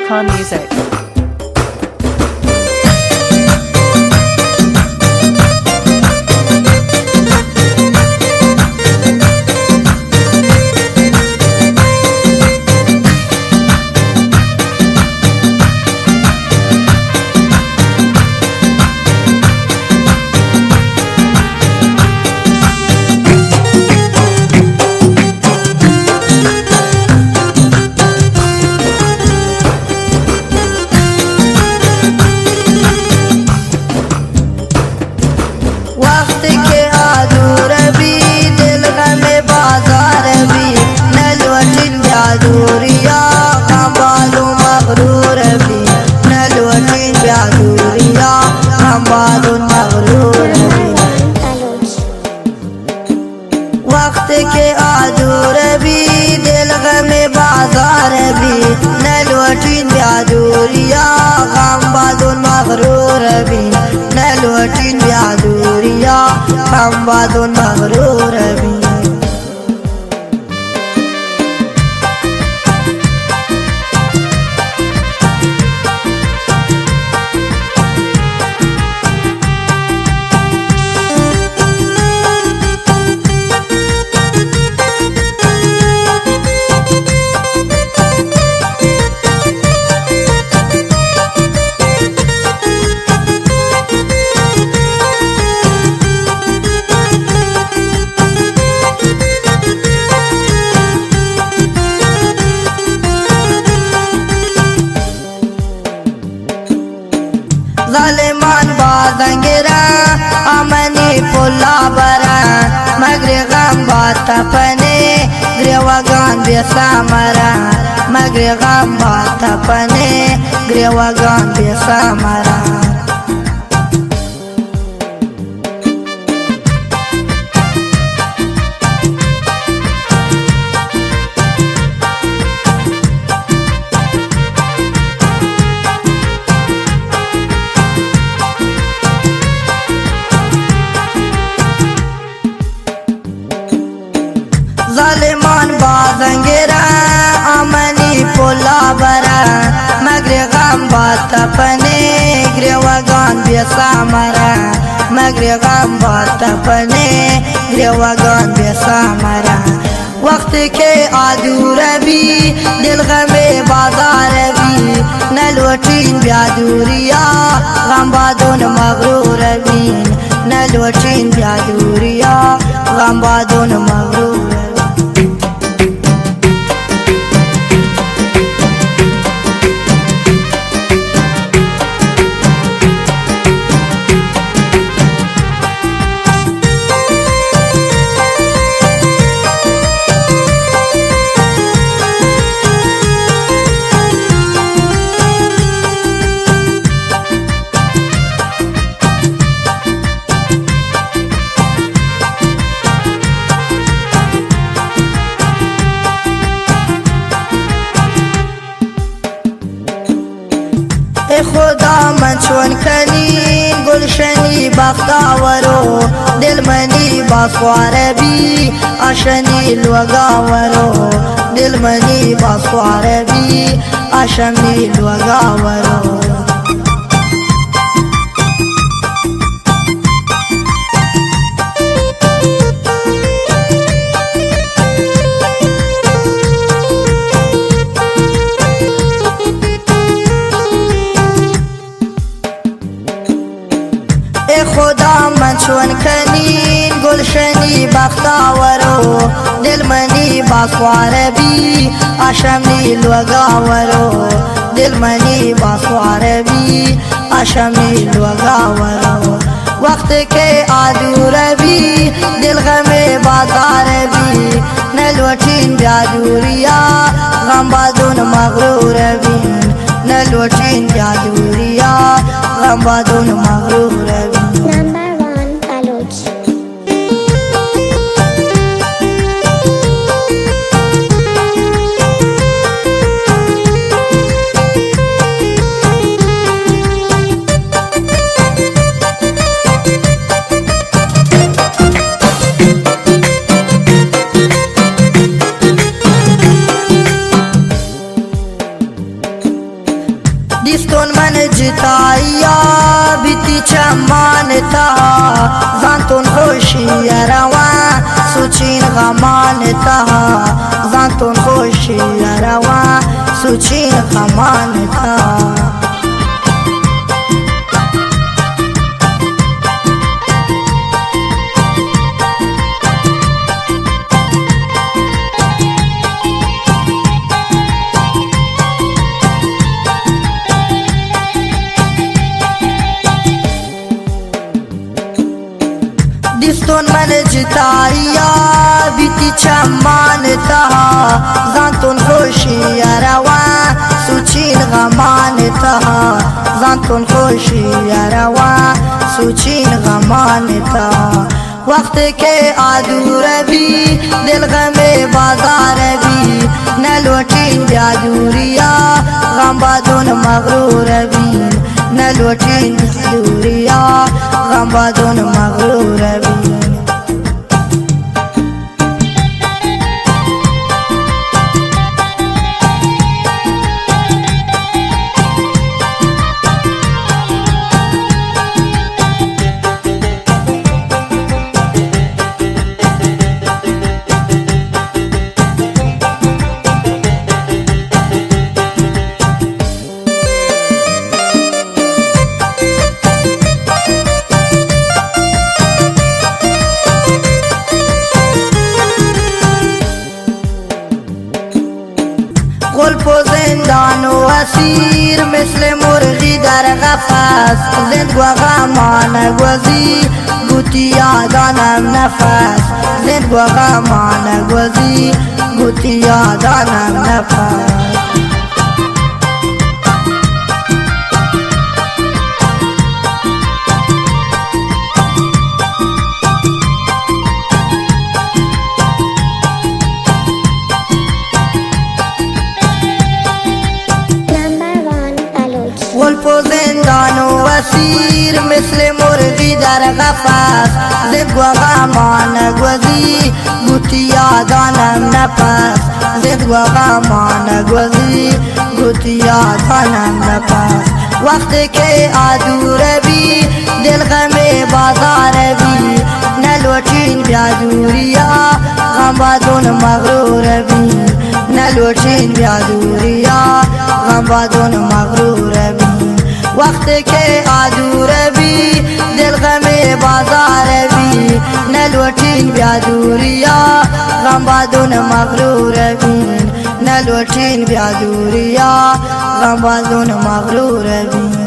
Khan Music. वक्त के आजूर भी दिल में बाजार भी न लौटीन ब्याजूरिया गम बादुन मगरूर भी न लौटीन ब्याजूरिया गम बादुन मगरूर भी। ज़ालिमान बादंगेरा अमनी पुला बरा मगरे गम बात पने ग्रेवागान बेसामरा मगरे गम बात पने ग्रेवागान बेसामरा। ज़ालिमान बादंगेरा अमनी पुला बरा मगरे गम बात पने ग्रेवागान बेसामरा मगरे गम बात पने ग्रेवागान बेसामरा। वक्त के आजूर भी दिल में बाजार भी न लौटीन ब्याजूरिया गम बादुन मगरूर भी न लौटीन ब्याजूरिया गम बादुन मगरूर। खुदा मंचवन कनी गुलशनी बख्तावरो दिल मनी बास्वार भी अशनी लगावरो दिल मनी बास्वार भी अशनी लगावरो। खुदा मंचवन कनी गुलशनी बख्तावरो दिल मनी बास्वार भी अशमी लगावरो दिल मनी बास्वार भी अशमी लगावरो। वक्त के आजूर भी दिल में बाजार भी न लौटीन ब्याजूरिया गम बादुन मगरूर भी न लौटीन ब्याजूरिया गम बादुन मगरूर भी। دیستون من جتایا بیتی چمانتا زانتون خوشی روان سوچین غمانتا زانتون خوشی روان سوچین غمانتا دیستون من جتایا بیتی چمانتا زانتون خوشی روان سوچین غمانتا زانتون خوشی روان سوچین غمانتا وقت کے آدور بھی دل غم بازار بھی نلوٹین بیادوریا غم بادون مغرور بھی نلوٹین بیادوریا غم بادون مغرور بھی قلب و زندان و اسیر مثل مرغی در قفس زند و غمان گوزی گوتی یادانم نفس زند و غمان گوزی گوتی یادانم نفس قلب و زندان و اسیر مثل مرغی در قفس زند و غمان گوزی گوتی یادانم نفس زند و غمان گوزی گوتی یادانم نفس وقت کے آدور بھی دل غم بازار بھی نلوٹین بیادوریا غم بادون مغرور بھی نلوٹین بیادوریا غم بادون مغرور بھی وقت کے آدور بھی دل غم بازار بھی نلوٹین بیادوریا غم بادون مغرور بھی نلوٹین بیادوریا غم بادون مغرور بھی